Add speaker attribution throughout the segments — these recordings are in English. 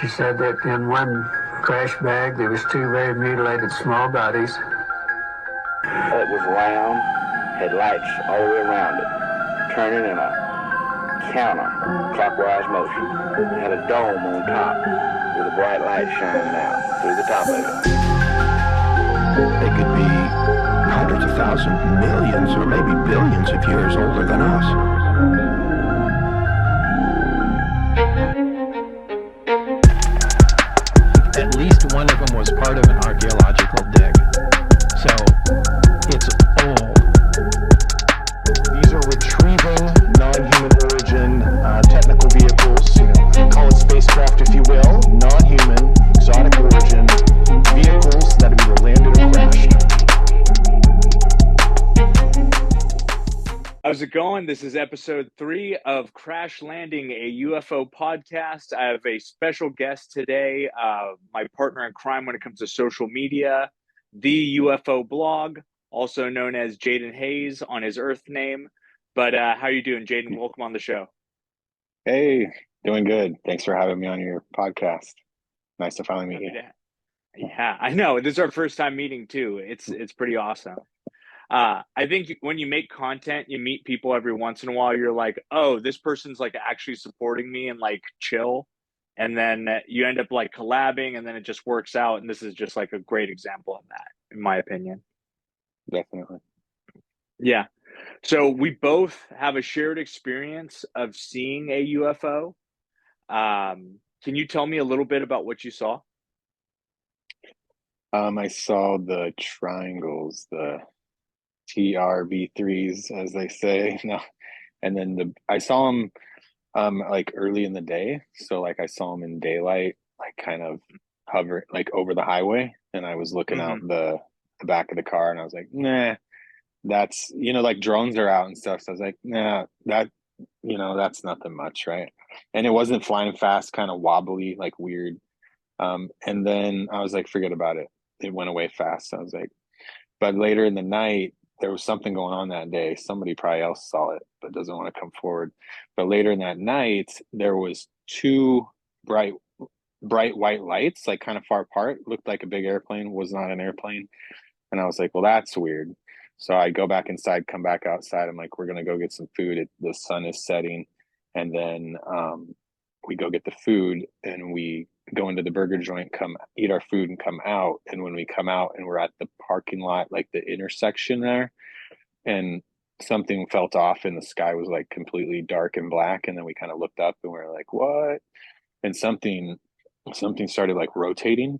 Speaker 1: She said that in one crash bag there was two very mutilated small bodies.
Speaker 2: It was round, had lights all the way around it, turning in a counter-clockwise motion. It had a dome on top with a bright light shining out through the top of it.
Speaker 3: They could be hundreds of thousands, millions, or maybe billions of years older than us. At least one of them was part of an archaeological dig. So it's old. These are retrieving non-human origin technical vehicles, call it spacecraft if you will, non-human, exotic origin vehicles that have either landed or crashed.
Speaker 4: How's it going? This is episode 3 of Crash Landing, a UFO podcast. I have a special guest today, my partner in crime when it comes to social media, the UFO blog, also known as Jaden Hayes on his Earth name. But how you doing, Jaden? Welcome on the show.
Speaker 5: Hey, doing good. Thanks for having me on your podcast. Nice to finally meet you.
Speaker 4: Yeah, I know. This is our first time meeting too. It's pretty awesome. I think when you make content, you meet people every once in a while. You're like, oh, this person's like actually supporting me and like chill. And then you end up like collabing and then it just works out. And this is just like a great example of that, in my opinion.
Speaker 5: Definitely.
Speaker 4: Yeah. So we both have a shared experience of seeing a UFO. Can you tell me a little bit about what you saw?
Speaker 5: I saw the triangles, the TRB3s, as they say. No, and then I saw them like early in the day. So like I saw them in daylight, like kind of hover like over the highway, and I was looking out the back of the car, and I was like, nah, that's like drones are out and stuff. So I was like, nah, that's nothing much, right? And it wasn't flying fast, kind of wobbly, like weird. And then I was like, forget about it. It went away fast. So I was like, but later in the night, there was something going on that day. Somebody probably else saw it, but doesn't want to come forward. But later in that night, there was two bright white lights, like kind of far apart. Looked like a big airplane, was not an airplane. And I was like, well, that's weird. So I go back inside, come back outside. I'm like, we're going to go get some food. The sun is setting. And then we go get the food and we go into the burger joint, come eat our food and come out. And when we come out and we're at the parking lot, like the intersection there, and something felt off and the sky was like completely dark and black. And then we kind of looked up and we were like, what? And something started like rotating.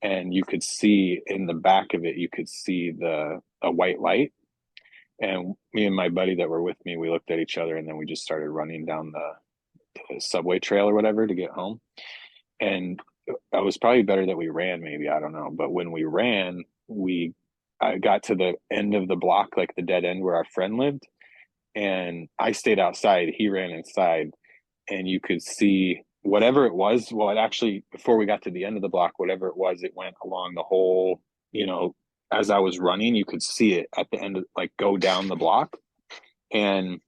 Speaker 5: And you could see in the back of it, you could see a white light. And me and my buddy that were with me, we looked at each other and then we just started running down the subway trail or whatever to get home. And it was probably better that we ran, maybe, I don't know. But when we ran, I got to the end of the block, like the dead end where our friend lived. And I stayed outside. He ran inside. And you could see whatever it was. Well, it actually, before we got to the end of the block, whatever it was, it went along the whole, as I was running, you could see it at the end of, like, go down the block. And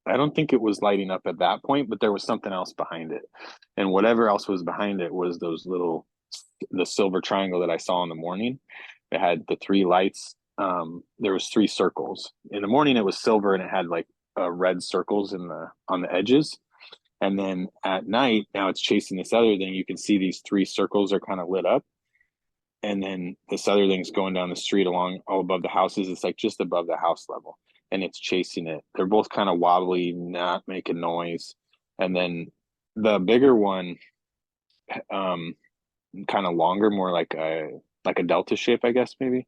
Speaker 5: I don't think it was lighting up at that point, but there was something else behind it. And whatever else was behind it was the silver triangle that I saw in the morning. It had the 3 lights. There was 3 circles. In the morning, it was silver and it had like red circles on the edges. And then at night, now it's chasing this other thing. You can see these 3 circles are kind of lit up. And then this other thing's going down the street all above the houses. It's like just above the house level. And it's chasing it. They're both kind of wobbly, not making noise. And then the bigger one, kind of longer, more like a delta shape, I guess, maybe.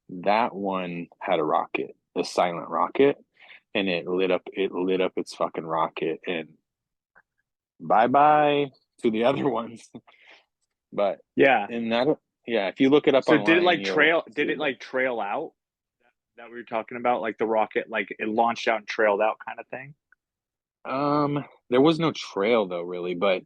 Speaker 5: That one had a rocket, a silent rocket, and it lit up its fucking rocket, and bye to the other ones. But
Speaker 4: yeah,
Speaker 5: and that, yeah, if you look it up
Speaker 4: so
Speaker 5: online,
Speaker 4: did it like trail out? That we were talking about, like the rocket, like it launched out and trailed out kind of thing?
Speaker 5: There was no trail though, really, but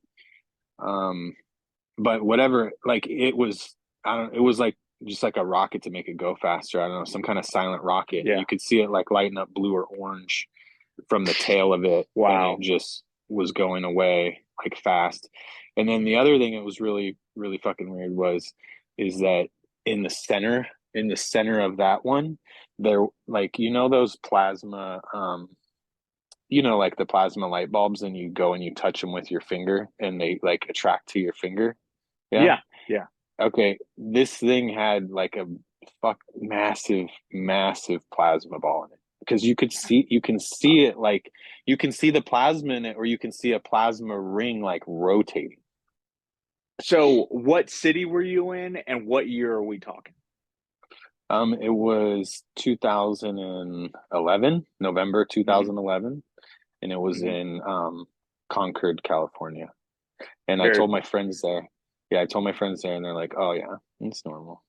Speaker 5: whatever, like it was, it was like just like a rocket to make it go faster. I don't know, some kind of silent rocket.
Speaker 4: Yeah.
Speaker 5: You could see it like lighting up blue or orange from the tail of it.
Speaker 4: Wow.
Speaker 5: And it just was going away like fast. And then the other thing that was really, really fucking weird is that in the center of that one, there, like, you know, those plasma, you know, like the plasma light bulbs, and you go and you touch them with your finger and they like attract to your finger. Yeah.
Speaker 4: Yeah, yeah.
Speaker 5: Okay. This thing had like a massive, massive plasma ball in it, because you can see it, like you can see the plasma in it, or you can see a plasma ring like rotating.
Speaker 4: So, what city were you in, and what year are we talking?
Speaker 5: It was 2011, November
Speaker 4: Hmm.
Speaker 5: 2011, and it was
Speaker 4: Hmm.
Speaker 5: in Concord, California. And I
Speaker 4: Very
Speaker 5: told my
Speaker 4: cool.
Speaker 5: friends there. Yeah, I told my friends there, and they're like, "Oh yeah, it's normal."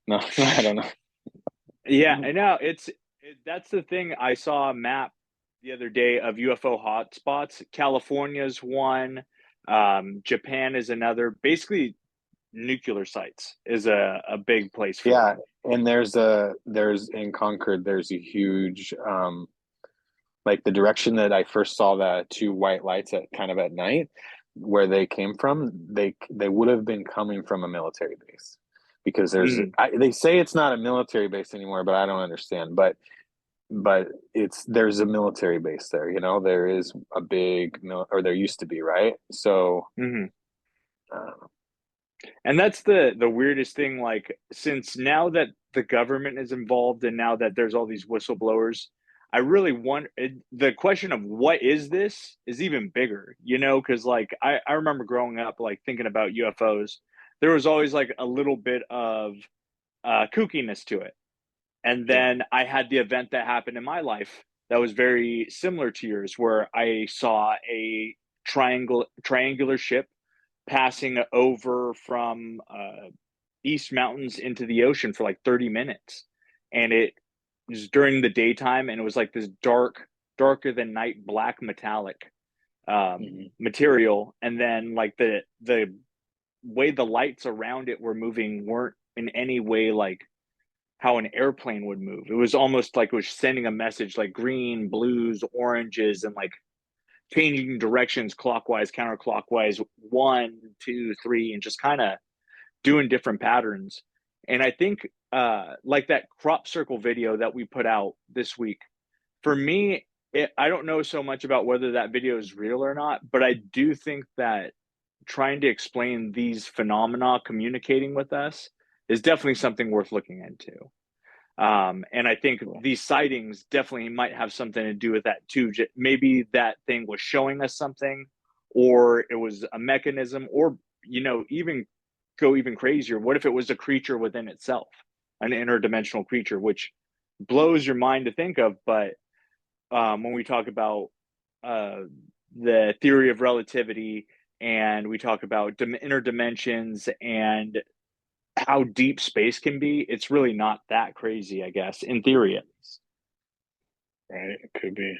Speaker 5: No, I don't
Speaker 4: Yeah,
Speaker 5: know.
Speaker 4: I know. That's the thing. I saw a map the other day of UFO hotspots. California's one. Japan is another. Basically, nuclear sites is a big place for
Speaker 5: Yeah,
Speaker 4: it.
Speaker 5: and there's in Concord, there's a huge like the direction that I first saw the two white lights at kind of at night, where they came from, they would have been coming from a military base, because
Speaker 4: Mm.
Speaker 5: they say it's not a military base anymore, but I don't understand. But there's a military base there. You know, there is a or there used to be, right? So
Speaker 4: Hmm.
Speaker 5: uh,
Speaker 4: And that's the weirdest thing. Like, since now that the government is involved, and now that there's all these whistleblowers, I really want the question of what is this is even bigger, because like I remember growing up, like thinking about UFOs, there was always like a little bit of kookiness to it. And
Speaker 5: yeah.
Speaker 4: then I had the event that happened in my life that was very similar to yours, where I saw a triangular ship passing over from East Mountains into the ocean for like 30 minutes. And it was during the daytime, and it was like this darker than night black metallic
Speaker 5: Mhm.
Speaker 4: material. And then like the way the lights around it were moving weren't in any way like how an airplane would move. It was almost like it was sending a message, like green, blues, oranges, and like changing directions clockwise, counterclockwise, one, two, three, and just kind of doing different patterns. And I think like that crop circle video that we put out this week, for me, I don't know so much about whether that video is real or not, but I do think that trying to explain these phenomena communicating with us is definitely something worth looking into. And I think
Speaker 5: Cool.
Speaker 4: these sightings definitely might have something to do with that too. Maybe that thing was showing us something, or it was a mechanism, or even go even crazier. What if it was a creature within itself, an interdimensional creature, which blows your mind to think of? But when we talk about uh, the theory of relativity, and we talk about interdimensions and how deep space can be, it's really not that crazy, I guess, in theory at least.
Speaker 5: Right? It could be,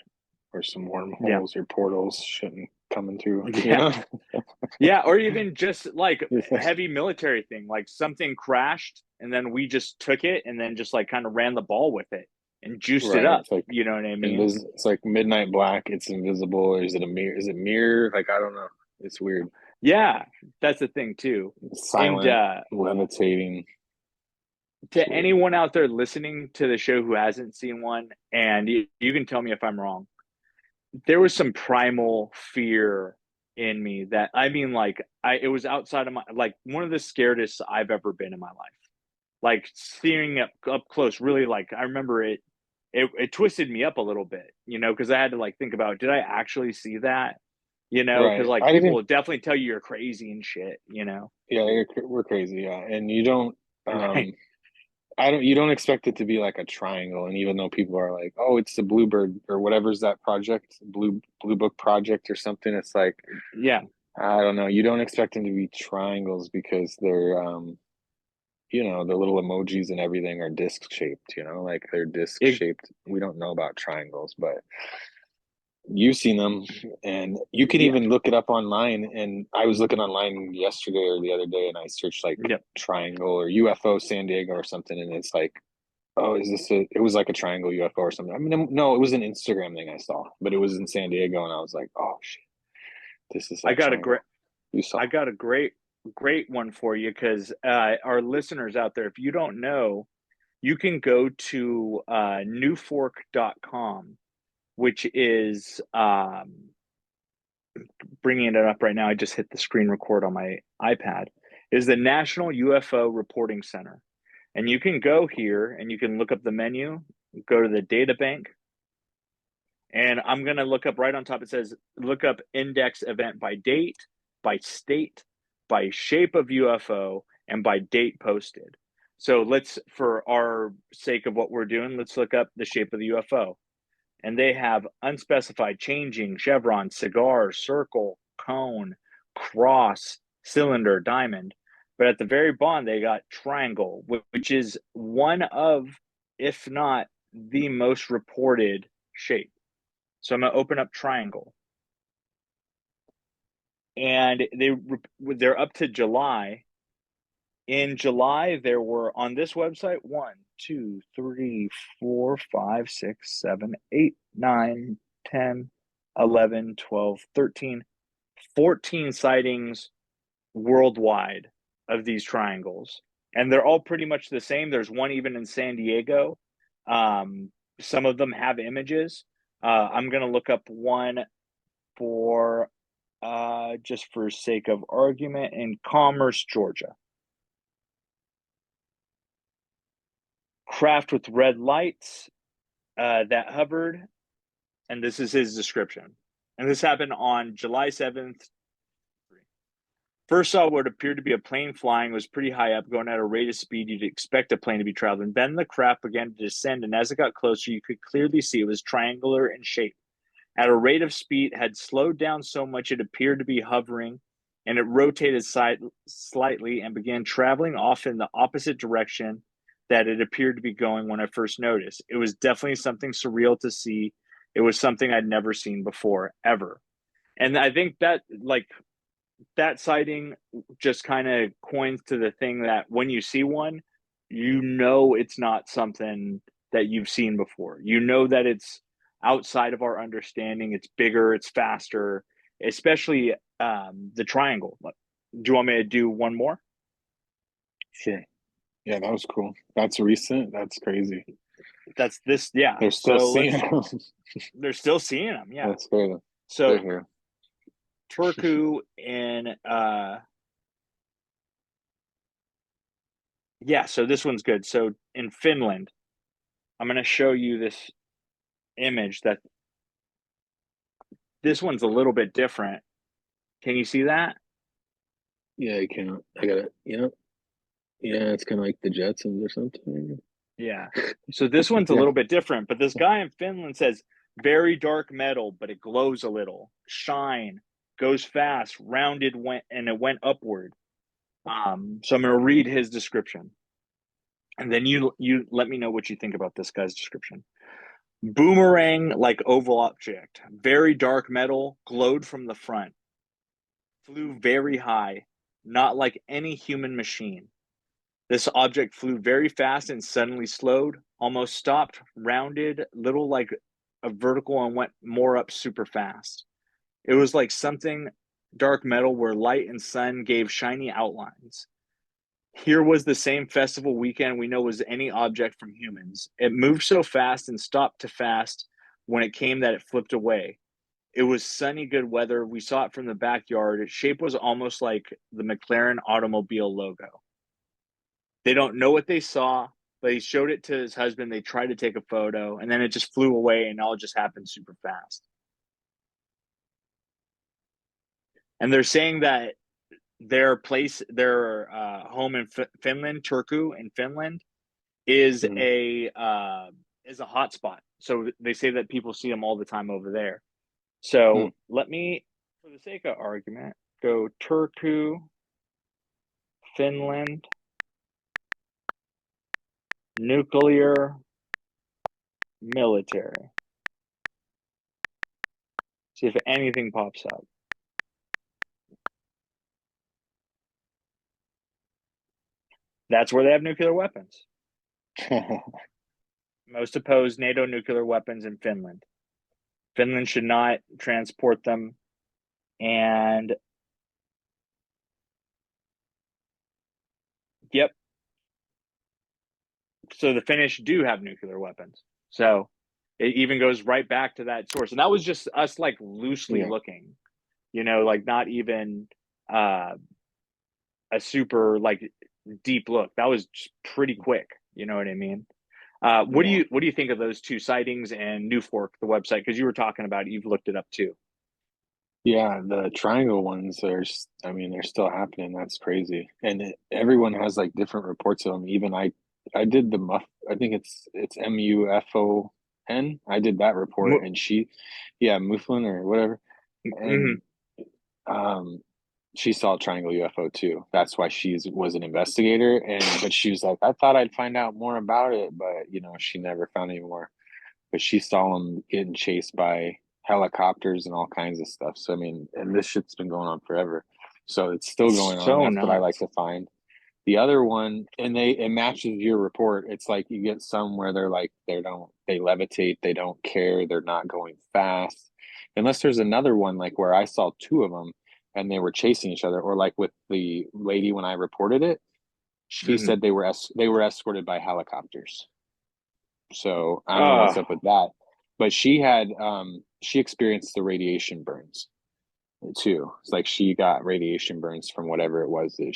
Speaker 5: or some
Speaker 4: Yeah.
Speaker 5: wormholes or portals shouldn't coming through. You
Speaker 4: Yeah.
Speaker 5: know?
Speaker 4: Yeah. Or even just like
Speaker 5: Yeah.
Speaker 4: heavy military thing, like something crashed and then we just took it and then just like kind of ran the ball with it and juiced it
Speaker 5: Right.
Speaker 4: up.
Speaker 5: It's like
Speaker 4: You know what I mean?
Speaker 5: It's like midnight black. It's invisible. Or is it a mirror? Is it mirror? Like, I don't know. It's weird.
Speaker 4: Yeah. That's the thing too.
Speaker 5: It's
Speaker 4: And
Speaker 5: silent, levitating. It's
Speaker 4: to
Speaker 5: weird.
Speaker 4: anyone out there listening to the show who hasn't seen one, and you can tell me if I'm wrong, there was some primal fear in me that, I mean, like it was outside of my, like one of the scaredest I've ever been in my life. Like seeing it up close, really, like I remember it twisted me up a little bit, because I had to like think about, did I actually see that? Because
Speaker 5: Right.
Speaker 4: like
Speaker 5: I
Speaker 4: people
Speaker 5: didn't.
Speaker 4: will definitely tell you you're crazy and shit.
Speaker 5: Yeah, we're crazy. Yeah, and you don't.
Speaker 4: Right.
Speaker 5: Um, I don't. You don't expect it to be like a triangle. And even though people are like, "Oh, it's the Bluebird or whatever's that project, Blue Book project or something," it's like,
Speaker 4: Yeah.
Speaker 5: I don't know. You don't expect them to be triangles, because they're you know, the little emojis and everything are disc shaped. You know, like they're disc
Speaker 4: It,
Speaker 5: shaped. We don't know about triangles, but you've seen them, and you can
Speaker 4: yeah.
Speaker 5: even look it up online. And I was looking online yesterday or the other day, and I searched like
Speaker 4: Yeah.
Speaker 5: triangle or UFO San Diego or something, and it's like, oh, is this a? It was like a triangle UFO or something. I mean, no, it was an Instagram thing I saw, but it was in San Diego, and I was like, oh shit. This is
Speaker 4: I
Speaker 5: that
Speaker 4: got a
Speaker 5: triangle
Speaker 4: great
Speaker 5: you saw.
Speaker 4: I got a great one for you, because our listeners out there, if you don't know, you can go to newfork.com, which is bringing it up right now. I just hit the screen record on my iPad. Is the National UFO Reporting Center. And you can go here and you can look up the menu, go to the data bank, and I'm going to look up right on top. It says look up index event by date, by state, by shape of UFO, and by date posted. So let's, for our sake of what we're doing, let's look up the shape of the UFO. And they have unspecified, changing, chevron, cigar, circle, cone, cross, cylinder, diamond. But at the very bottom, they got triangle, which is one of, if not the most reported shape. So I'm going to open up triangle. And they're up to July. In July, there were on this website 1, 2, 3, 4, 5, 6, 7, 8, 9, 10, 11, 12, 13, 14 sightings worldwide of these triangles. And they're all pretty much the same. There's one even in San Diego. Some of them have images. I'm going to look up one for just for sake of argument in Commerce, Georgia. Craft with red lights that hovered, and this is his description. And this happened on July 7th. First saw what appeared to be a plane flying. It was pretty high up, going at a rate of speed you'd expect a plane to be traveling. Then the craft began to descend, and as it got closer, you could clearly see it was triangular in shape. At a rate of speed, had slowed down so much it appeared to be hovering, and it rotated slightly and began traveling off in the opposite direction that it appeared to be going when I first noticed. It was definitely something surreal to see. It was something I'd never seen before, ever. And I think that, like, that sighting just kind of coins to the thing that when you see one, you know it's not something that you've seen before. You know that it's outside of our understanding. It's bigger, it's faster, especially the triangle. Do you want me to do one more?
Speaker 5: Sure. Yeah, that was cool. That's recent. That's crazy.
Speaker 4: That's this, yeah.
Speaker 5: They're still seeing them.
Speaker 4: They're still seeing them, yeah.
Speaker 5: That's good.
Speaker 4: So
Speaker 5: They're here.
Speaker 4: Turku in yeah, so this one's good. So in Finland, I'm going to show you this image that this one's a little bit different. Can you see that?
Speaker 5: Yeah, I can. I got it. Yeah. Yeah, it's kind of like the Jetsons or something.
Speaker 4: Yeah. So this one's a little bit different, but this guy in Finland says very dark metal, but it glows a little. Shine, goes fast, rounded, and it went upward. So I'm going to read his description, and then you let me know what you think about this guy's description. Boomerang like oval object, very dark metal, glowed from the front, flew very high, not like any human machine. This object flew very fast and suddenly slowed, almost stopped, rounded, little like a vertical, and went more up super fast. It was like something dark metal where light and sun gave shiny outlines. Here was the same festival weekend we know was any object from humans. It moved so fast and stopped to fast when it came that it flipped away. It was sunny, good weather. We saw it from the backyard. Its shape was almost like the McLaren automobile logo. They don't know what they saw, but he showed it to his husband. They tried to take a photo, and then it just flew away, and all just happened super fast. And they're saying that their home in Finland, Turku in Finland, is a hotspot. So they say that people see them all the time over there. So let me, for the sake of argument, go Turku, Finland, nuclear, military. See if anything pops up. That's where they have nuclear weapons. Most oppose NATO nuclear weapons in Finland. Finland should not transport them. And yep, so the Finnish do have nuclear weapons. So it even goes right back to that source. And that was just us like loosely
Speaker 5: Yeah.
Speaker 4: looking, like not even uh, a super like deep look. That was just pretty quick. You know what I mean? What do
Speaker 5: Yeah.
Speaker 4: you think of those two sightings and New Fork, the website? Because you were talking about it, you've looked it up too.
Speaker 5: Yeah, the triangle ones are, I mean, they're still happening. That's crazy. And everyone has like different reports of them. Even I did the I think it's MUFON. I did that report and yeah, Mufflin or whatever.
Speaker 4: Mm-hmm.
Speaker 5: And um, she saw a triangle UFO too. That's why was an investigator. But she was like, I thought I'd find out more about it, but she never found any more. But she saw them getting chased by helicopters and all kinds of stuff. So I mean, and this shit's been going on forever. So it's still going on.
Speaker 4: So
Speaker 5: That's what I like
Speaker 4: nuts.
Speaker 5: to find. The other one, and it matches your report. It's like you get some where they're like they levitate, they don't care, they're not going fast. Unless there's another one like where I saw two of them and they were chasing each other, or like with the lady when I reported it, she
Speaker 4: Mm-hmm.
Speaker 5: said they were escorted by helicopters. So I don't know
Speaker 4: Oh,
Speaker 5: what's up with that. But she experienced the radiation burns too. It's like she got radiation burns from whatever it was that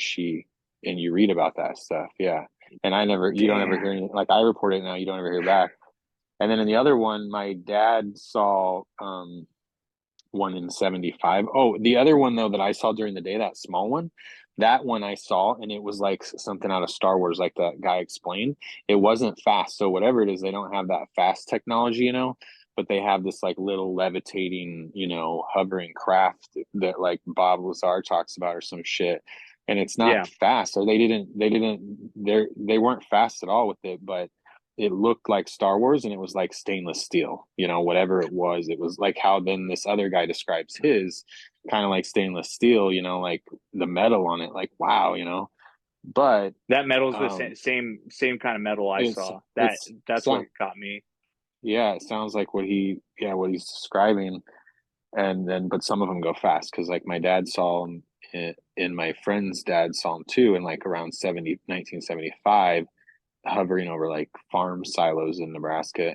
Speaker 5: and you read about that stuff. Yeah. And you don't ever hear
Speaker 4: damn.
Speaker 5: anything. Like I report it now, you don't ever hear back. And then in the other one, my dad saw one in 75. Oh, the other one though that I saw during the day, that small one, that one I saw, and it was like something out of Star Wars, like that guy explained. It wasn't fast. So whatever it is, they don't have that fast technology, but they have this like little levitating, hovering craft that like Bob Lazar talks about or some shit. And it's not
Speaker 4: Yeah.
Speaker 5: fast. So they weren't fast at all with it, but it looked like Star Wars and it was like stainless steel, whatever it was. It was like how then this other guy describes his kind of like stainless steel, like the metal on it, like wow. But
Speaker 4: That metal's the
Speaker 5: um
Speaker 4: same kind of metal I
Speaker 5: it's
Speaker 4: saw.
Speaker 5: it's
Speaker 4: That's what
Speaker 5: so
Speaker 4: got me.
Speaker 5: yeah, it sounds like what he's describing. And then but some of them go fast because like my dad saw him and my friend's dad saw him too in like around 1975 hovering over like farm silos in Nebraska,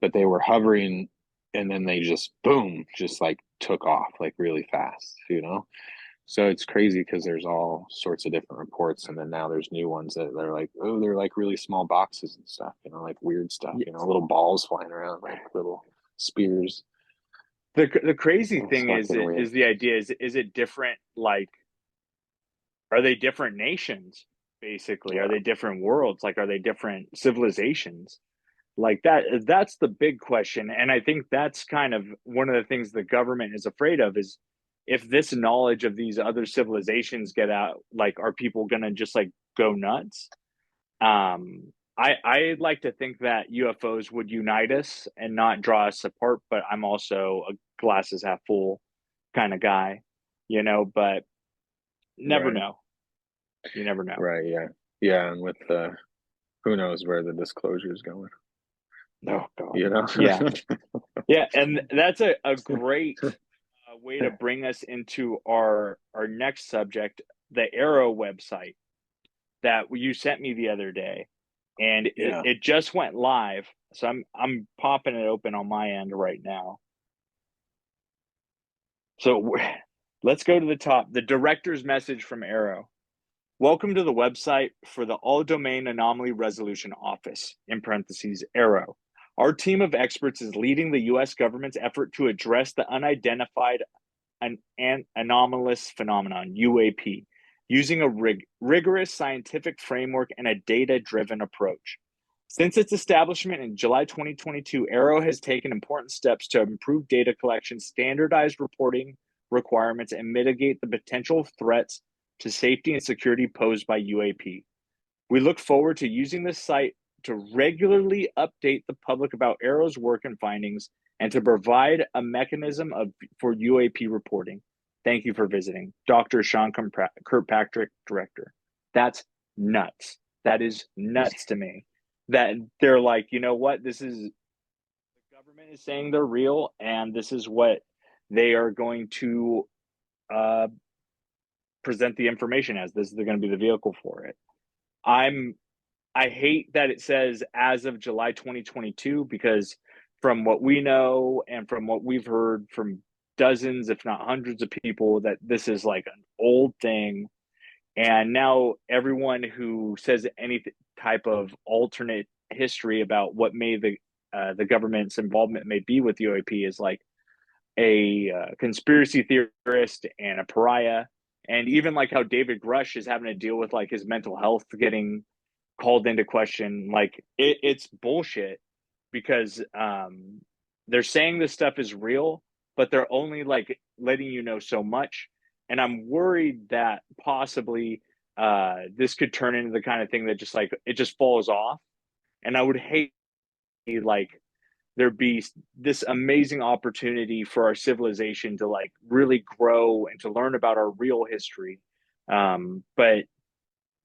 Speaker 5: but they were hovering and then they just boom just like took off like really fast. So it's crazy because there's all sorts of different reports, and then now there's new ones that they're like, oh, they're like really small boxes and stuff, like weird stuff, little balls flying around like little spears.
Speaker 4: The crazy
Speaker 5: It's
Speaker 4: thing
Speaker 5: fucking weird.
Speaker 4: is the idea is it different, like, are they different nations basically? Are
Speaker 5: Yeah,
Speaker 4: they different worlds? Like, are they different civilizations? Like that's the big question. And I think that's kind of one of the things the government is afraid of is if this knowledge of these other civilizations get out, like, are people gonna just like go nuts? I like to think that UFOs would unite us and not draw us apart, but I'm also a glasses half full kind of guy, but never
Speaker 5: right,
Speaker 4: know. You never know.
Speaker 5: right, yeah, yeah, and with who knows where the disclosure is going.
Speaker 4: Oh God.
Speaker 5: you know
Speaker 4: Yeah. Yeah. And that's a great way to bring us into our next subject, the Arrow website that you sent me the other day. And
Speaker 5: yeah,
Speaker 4: it just went live. So I'm popping it open on my end right now. So let's go to the top. The director's message from Arrow. Welcome to the website for the All Domain Anomaly Resolution Office, in parentheses, Arrow. Our team of experts is leading the U.S. government's effort to address the unidentified anomalous phenomenon, UAP, using a rigorous scientific framework and a data-driven approach. Since its establishment in July 2022, Arrow has taken important steps to improve data collection, standardize reporting requirements, and mitigate the potential threats to safety and security posed by UAP. We look forward to using this site to regularly update the public about Arrow's work and findings and to provide a mechanism for UAP reporting. Thank you for visiting. Dr. Sean Kirkpatrick, Director. That's nuts. That is nuts to me. That they're like, you know what? The government is saying they're real, and this is what they are going to present the information as. This is going to be the vehicle for it. I hate that it says as of July 2022, because from what we know and from what we've heard from dozens, if not hundreds of people, that this is like an old thing. And now everyone who says any type of alternate history about what may the government's involvement may be with UAP is like a conspiracy theorist and a pariah. And even like how David Grush is having to deal with like his mental health getting called into question, like it's bullshit, because they're saying this stuff is real, but they're only like letting you know so much. And I'm worried that possibly this could turn into the kind of thing that just like it just falls off. And I would hate like there be this amazing opportunity for our civilization to like really grow and to learn about our real history. But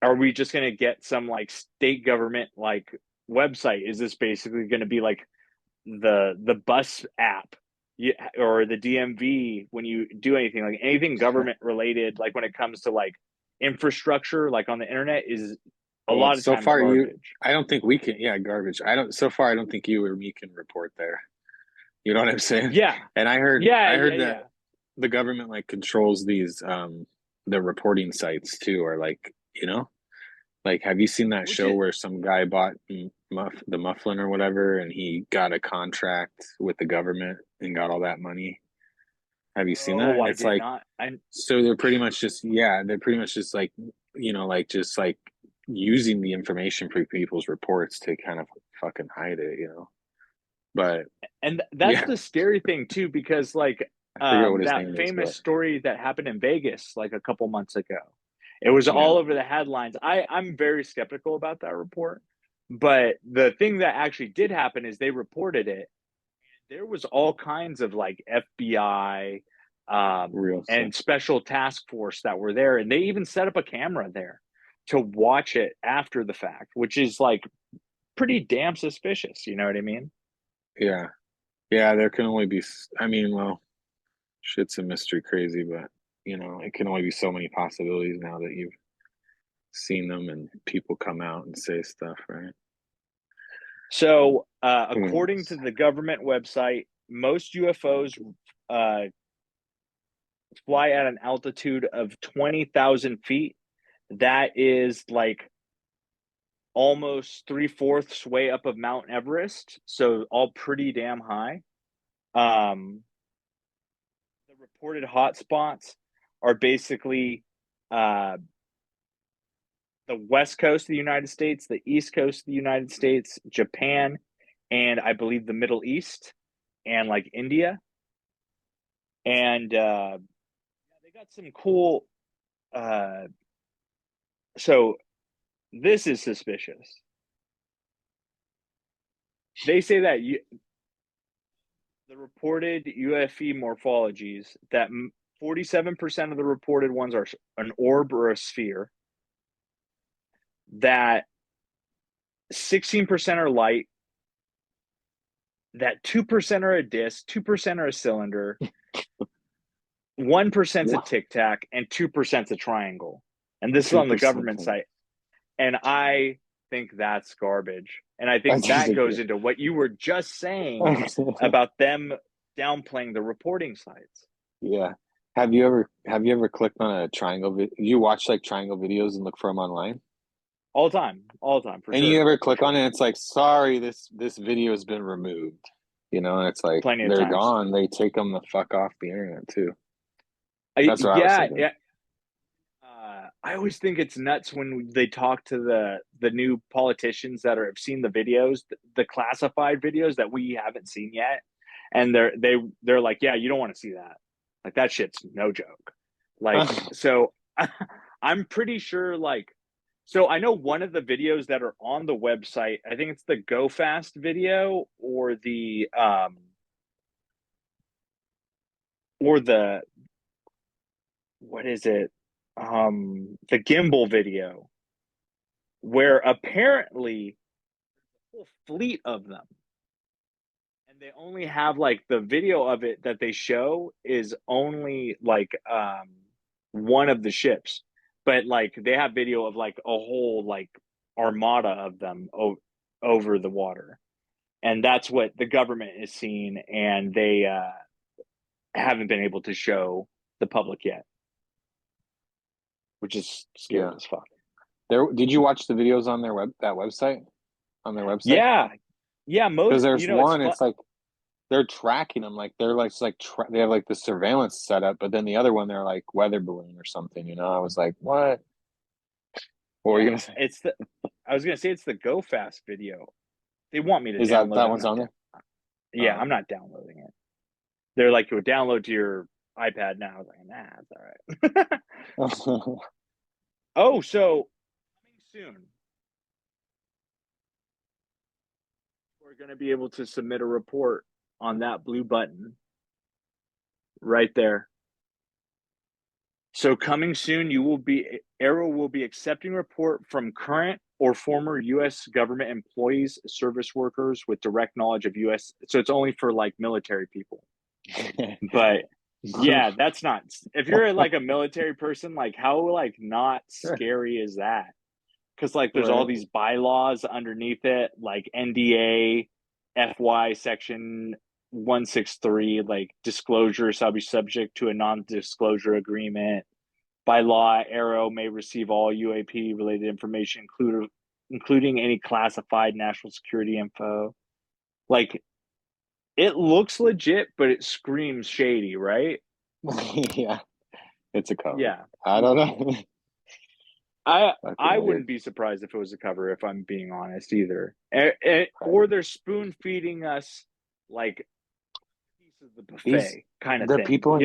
Speaker 4: are we just going to get some like state government like website? Is this basically going to be like the bus app, or the DMV when you do anything, like anything government related, like when it comes to like infrastructure, like on the internet, is a lot of
Speaker 5: so
Speaker 4: times
Speaker 5: far
Speaker 4: garbage.
Speaker 5: I don't think we can. Yeah, garbage. So far I don't think you or me can report there. You know what I'm saying?
Speaker 4: Yeah.
Speaker 5: And I heard that
Speaker 4: Yeah.
Speaker 5: the government like controls these the reporting sites too, or like, you know, like have you seen that show where some guy bought the Mufflin or whatever, and he got a contract with the government and got all that money? Have you seen that?
Speaker 4: Oh, I
Speaker 5: It's
Speaker 4: did
Speaker 5: like,
Speaker 4: not.
Speaker 5: so they're pretty much just, yeah, they're pretty much just like, you know, like just like using the information for people's reports to kind of fucking hide it, you know. But
Speaker 4: And that's
Speaker 5: yeah,
Speaker 4: the scary thing too, because like
Speaker 5: I forget what his
Speaker 4: that
Speaker 5: name is,
Speaker 4: famous
Speaker 5: but
Speaker 4: story that happened in Vegas like a couple months ago, it was
Speaker 5: yeah,
Speaker 4: all over the headlines. I'm very skeptical about that report, but the thing that actually did happen is they reported it. There was all kinds of like FBI
Speaker 5: real stuff.
Speaker 4: and special task force that were there, and they even set up a camera there to watch it after the fact, which is like pretty damn suspicious. You know what I mean?
Speaker 5: Yeah, yeah, there can only be, I mean, well, shit's a mystery crazy, but you know, it can only be so many possibilities now that you've seen them and people come out and say stuff, right?
Speaker 4: So,
Speaker 5: Who
Speaker 4: according
Speaker 5: knows?
Speaker 4: to the government website, most UFOs uh, fly at an altitude of 20,000 feet. That is like almost three-fourths way up of Mount Everest. So, all pretty damn high. Um, the reported hotspots are basically uh, the west coast of the United States, the east coast of the United States, Japan, and I believe the Middle East and like India. And they got some cool. Uh, so this is suspicious. They say that the reported UFE morphologies, that 47% of the reported ones are an orb or a sphere, that 16% are light, that 2% are a disc, 2% are a cylinder, 1% is a tic tac, and 2% is a triangle. And this is on the
Speaker 5: 2%.
Speaker 4: government site. And I think that's garbage. And I think that goes into what you were just saying about them downplaying the reporting sites.
Speaker 5: Yeah. Have you ever clicked on a triangle you watch like triangle videos and look for them online?
Speaker 4: All the time, for
Speaker 5: And
Speaker 4: sure.
Speaker 5: you ever click on it, it's like, sorry, this video has been removed. You know, and it's like
Speaker 4: Plenty of
Speaker 5: they're
Speaker 4: times.
Speaker 5: gone. They take them the fuck off the internet too. That's what I was thinking.
Speaker 4: Yeah. I always think it's nuts when they talk to the new politicians that have seen the videos, the classified videos that we haven't seen yet, and they're like, yeah, you don't want to see that. Like that shit's no joke. Like so, I'm pretty sure like. So I know one of the videos that are on the website, I think it's the Go Fast video or the what is it? The gimbal video, where apparently a whole fleet of them, and they only have like the video of it that they show is only like one of the ships, but like they have video of like a whole like armada of them over the water, and that's what the government is seeing, and they haven't been able to show the public yet, which is scary
Speaker 5: Yeah.
Speaker 4: as fuck.
Speaker 5: Did you watch the videos on their website? On their website?
Speaker 4: Yeah, yeah.
Speaker 5: Because
Speaker 4: Most,
Speaker 5: there's
Speaker 4: it's
Speaker 5: one,
Speaker 4: fun.
Speaker 5: it's like they're tracking them, like they're like they have like the surveillance set up, but then the other one they're like weather balloon or something. I was like, what? What were you gonna say?
Speaker 4: I was gonna say it's the Go Fast video. They want me to
Speaker 5: Is
Speaker 4: download
Speaker 5: that
Speaker 4: it.
Speaker 5: one's on there?
Speaker 4: Yeah, I'm not downloading it. They're like, "Go download to your iPad now." I was like, "Nah, it's all right." Oh, so coming soon, we're going to be able to submit a report on that blue button right there. So coming soon, Arrow will be accepting report from current or former U.S. government employees, service workers with direct knowledge of U.S. So it's only for like military people. But yeah, that's not. If you're like a military person, like how like not scary is that? Because like there's all
Speaker 5: Right.
Speaker 4: these bylaws underneath it, like NDA, FY section 163, like disclosure shall be subject to a non-disclosure agreement. By law, Arrow may receive all UAP related information, including any classified national security info. Like it looks legit, but it screams shady, right?
Speaker 5: Yeah, it's a cover.
Speaker 4: Yeah.
Speaker 5: I don't know.
Speaker 4: I
Speaker 5: Weird.
Speaker 4: wouldn't be surprised if it was a cover, if I'm being honest, either. Or they're spoon feeding us like pieces of the buffet kind of
Speaker 5: The
Speaker 4: thing,
Speaker 5: people,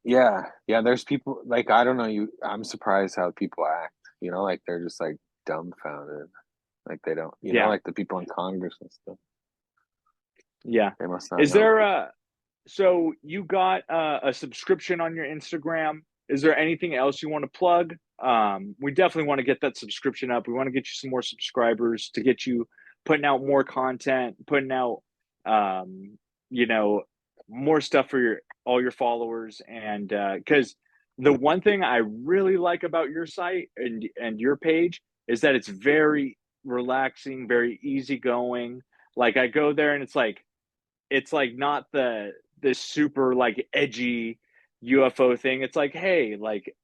Speaker 5: yeah, there's people like I don't know. I'm surprised how people act. Like they're just like dumbfounded, like they don't.
Speaker 4: Yeah.
Speaker 5: Like the people in Congress and stuff.
Speaker 4: Yeah.
Speaker 5: They must not
Speaker 4: Is
Speaker 5: know.
Speaker 4: there so you got a subscription on your Instagram? Is there anything else you want to plug? We definitely want to get that subscription up. We want to get you some more subscribers to get you putting out more content, putting out you know, more stuff for all your followers. And because the one thing I really like about your site and your page is that it's very relaxing, very easygoing. Like I go there and it's like not this super like edgy UFO thing. It's like, hey, like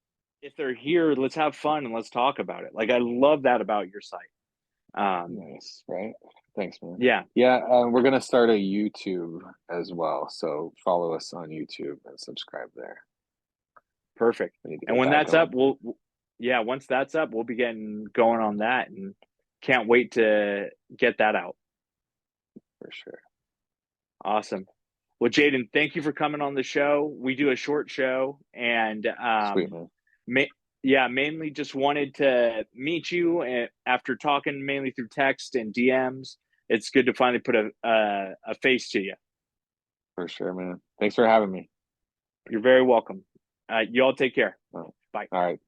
Speaker 4: if they're here, let's have fun and let's talk about it. Like I love that about your site.
Speaker 5: Nice, right? Thanks, man.
Speaker 4: Yeah,
Speaker 5: Yeah, we're gonna start a YouTube as well, so follow us on YouTube and subscribe there.
Speaker 4: perfect.
Speaker 5: We need to
Speaker 4: And
Speaker 5: get
Speaker 4: when
Speaker 5: that
Speaker 4: that's up,
Speaker 5: going.
Speaker 4: once that's up, we'll be getting going on that, and can't wait to get that out.
Speaker 5: For sure.
Speaker 4: Awesome. Well, Jaden, thank you for coming on the show. We do a short show, and
Speaker 5: Sweet, man.
Speaker 4: mainly just wanted to meet you. And after talking mainly through text and DMs, it's good to finally put a face to you.
Speaker 5: For sure, man. Thanks for having me.
Speaker 4: You're very welcome. You all take care.
Speaker 5: All
Speaker 4: Bye.
Speaker 5: right.